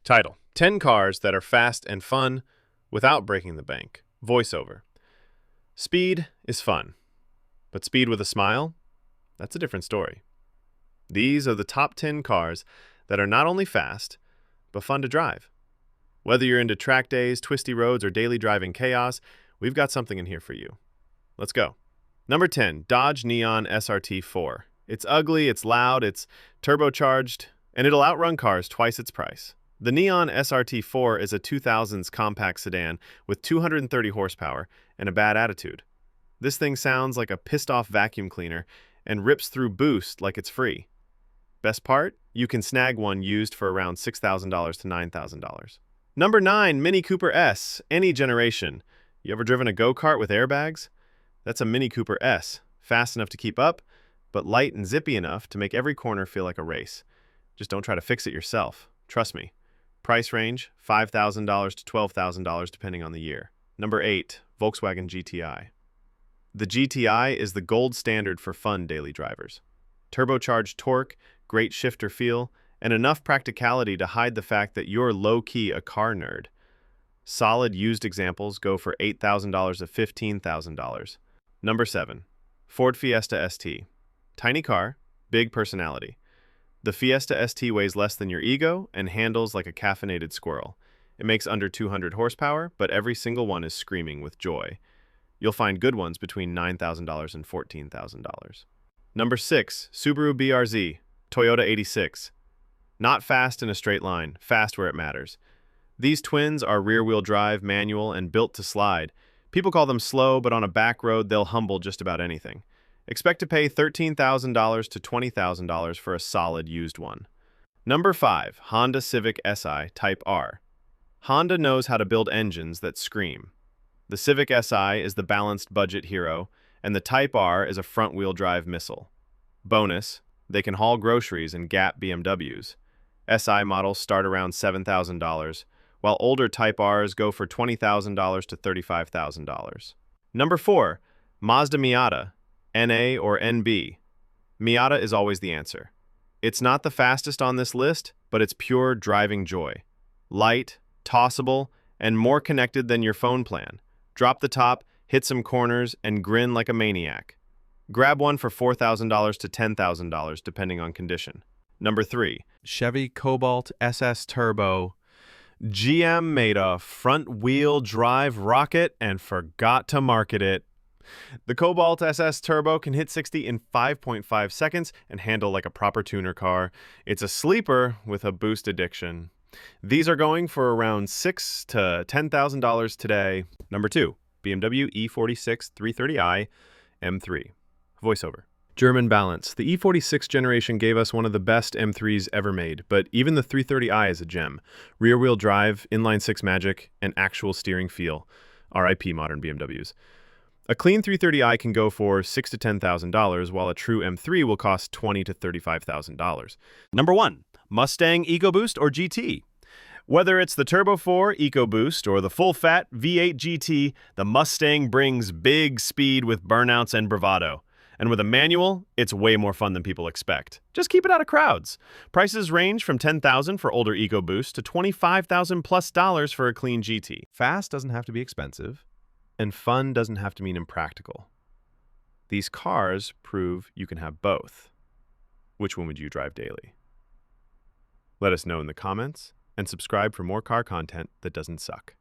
Title: 10 cars that are fast and fun without breaking the bank. Voiceover: speed is fun, but speed with a smile? That's a different story. These are the top 10 cars that are not only fast, but fun to drive. Whether you're into track days, twisty roads, or daily driving chaos, we've got something in here for you. Let's go. Number 10, Dodge Neon SRT4. It's ugly, it's loud, it's turbocharged, and it'll outrun cars twice its price. The Neon SRT4 is a 2000s compact sedan with 230 horsepower and a bad attitude. This thing sounds like a pissed-off vacuum cleaner and rips through boost like it's free. Best part? You can snag one used for around $6,000 to $9,000. Number 9, Mini Cooper S, any generation. You ever driven a go-kart with airbags? That's a Mini Cooper S, fast enough to keep up, but light and zippy enough to make every corner feel like a race. Just don't try to fix it yourself. Trust me. Price range, $5,000 to $12,000 depending on the year. Number 8, Volkswagen GTI. The GTI is the gold standard for fun daily drivers. Turbocharged torque, great shifter feel, and enough practicality to hide the fact that you're low-key a car nerd. Solid used examples go for $8,000 to $15,000. Number 7, Ford Fiesta ST. Tiny car, big personality. The Fiesta ST weighs less than your ego and handles like a caffeinated squirrel. It makes under 200 horsepower, but every single one is screaming with joy. You'll find good ones between $9,000 and $14,000. Number 6, Subaru BRZ, Toyota 86. Not fast in a straight line, fast where it matters. These twins are rear-wheel drive, manual, and built to slide. People call them slow, but on a back road, they'll humble just about anything. Expect to pay $13,000 to $20,000 for a solid used one. Number 5, Honda Civic Si Type R. Honda knows how to build engines that scream. The Civic Si is the balanced budget hero, and the Type R is a front-wheel drive missile. Bonus, they can haul groceries in Gap BMWs. Si models start around $7,000, while older Type Rs go for $20,000 to $35,000. Number 4, Mazda Miata, NA or NB. Miata is always the answer. It's not the fastest on this list, but it's pure driving joy. Light, tossable, and more connected than your phone plan. Drop the top, hit some corners, and grin like a maniac. Grab one for $4,000 to $10,000 depending on condition. Number 3, Chevy Cobalt SS Turbo. GM made a front-wheel drive rocket and forgot to market it. The Cobalt SS Turbo can hit 60 in 5.5 seconds and handle like a proper tuner car. It's a sleeper with a boost addiction. These are going for around $6,000 to $10,000 today. Number 2, BMW E46 330i M3. Voiceover: German balance. The E46 generation gave us one of the best M3s ever made, but even the 330i is a gem. Rear-wheel drive, inline-six magic, and actual steering feel. RIP modern BMWs. A clean 330i can go for $6,000 to $10,000, while a true M3 will cost $20,000 to $35,000. Number 1, Mustang EcoBoost or GT. Whether it's the Turbo 4 EcoBoost or the full-fat V8 GT, the Mustang brings big speed with burnouts and bravado. And with a manual, it's way more fun than people expect. Just keep it out of crowds. Prices range from $10,000 for older EcoBoost to $25,000 plus for a clean GT. Fast doesn't have to be expensive, and fun doesn't have to mean impractical. These cars prove you can have both. Which one would you drive daily? Let us know in the comments, and subscribe for more car content that doesn't suck.